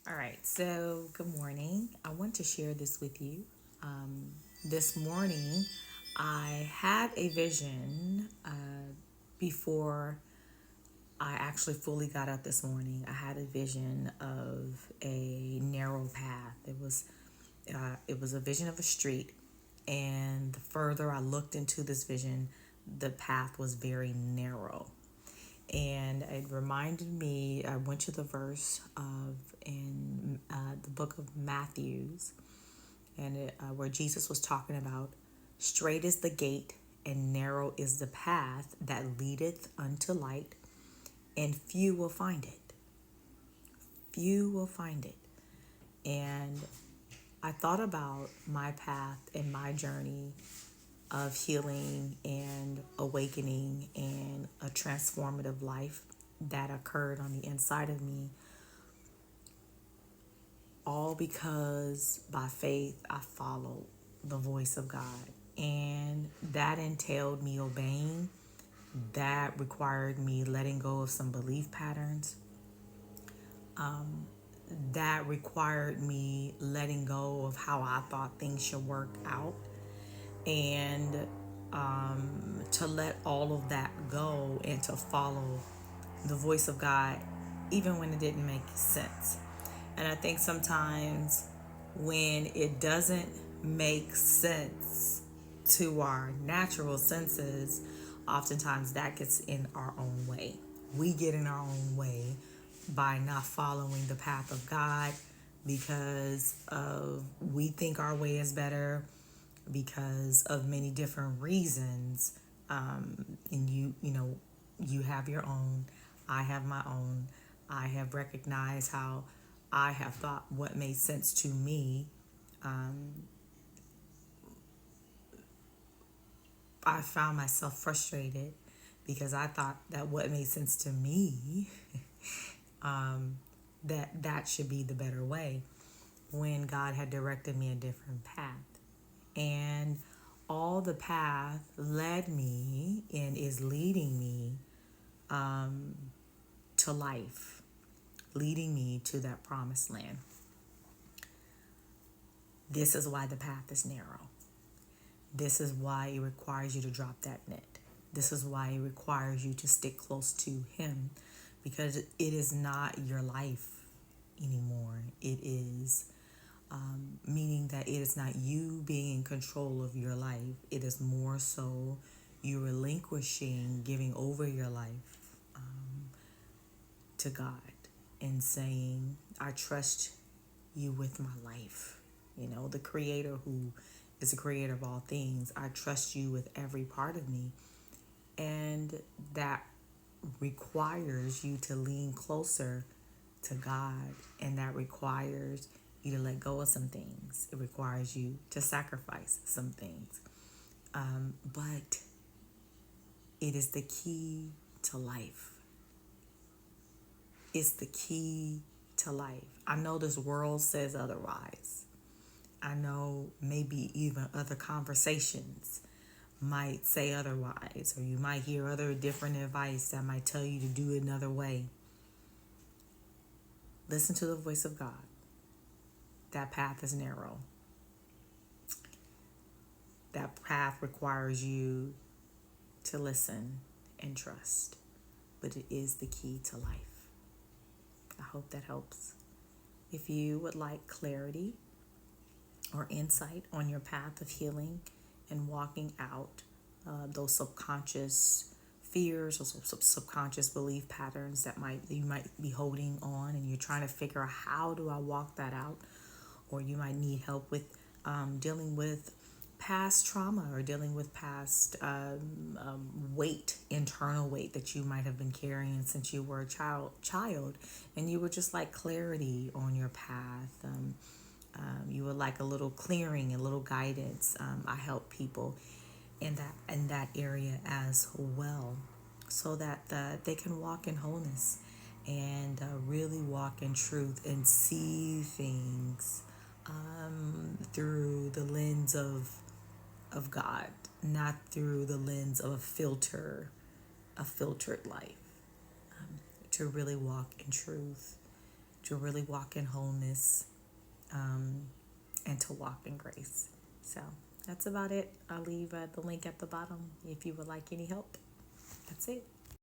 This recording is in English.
All right, so good morning. I want to share this with you. This morning, I had a vision before I actually fully got up this morning. I had a vision of a narrow path. It was a vision of a street, and the further I looked into this vision, the path was very narrow. And it reminded me, I went to the verse of in the book of Matthews, where Jesus was talking about, straight is the gate and narrow is the path that leadeth unto light, and few will find it. Few will find it. And I thought about my path and my journey of healing and awakening and a transformative life that occurred on the inside of me, all because by faith I followed the voice of God. And that entailed me obeying, that required me letting go of some belief patterns, that required me letting go of how I thought things should work out, and to let all of that go and to follow the voice of God, even when it didn't make sense. And I think sometimes when it doesn't make sense to our natural senses, oftentimes that gets in our own way. We get in our own way by not following the path of God because of we think our way is better, because of many different reasons. And you have your own, I have my own. I have recognized how I have thought what made sense to me. I found myself frustrated because I thought that what made sense to me, that should be the better way, when God had directed me a different path. And all the path led me and is leading me to life, leading me to that promised land. This is why the path is narrow. This is why it requires you to drop that net. This is why it requires you to stick close to Him, because it is not your life anymore. It is meaning that it is not you being in control of your life. It is more so you relinquishing, giving over your life to God and saying, I trust you with my life. The creator who is the creator of all things. I trust you with every part of me. And that requires you to lean closer to God. And that requires you to let go of some things. It requires you to sacrifice some things. But it is the key to life. It's the key to life. I know this world says otherwise. I know maybe even other conversations might say otherwise, or you might hear other different advice that might tell you to do it another way. Listen to the voice of God. That path is narrow. That path requires you to listen and trust, but it is the key to life. I hope that helps. If you would like clarity or insight on your path of healing and walking out those subconscious fears or subconscious belief patterns that you might be holding on, and you're trying to figure out, how do I walk that out? Or you might need help with dealing with past trauma, or dealing with past weight, internal weight that you might have been carrying since you were a child, and you would just like clarity on your path. You would like a little clearing, a little guidance. I help people in that area as well, so that they can walk in wholeness and really walk in truth and see things through the lens of God, not through the lens of a filtered life. To really walk in truth, to really walk in wholeness, and to walk in grace. So that's about it. I'll leave the link at the bottom if you would like any help. That's it.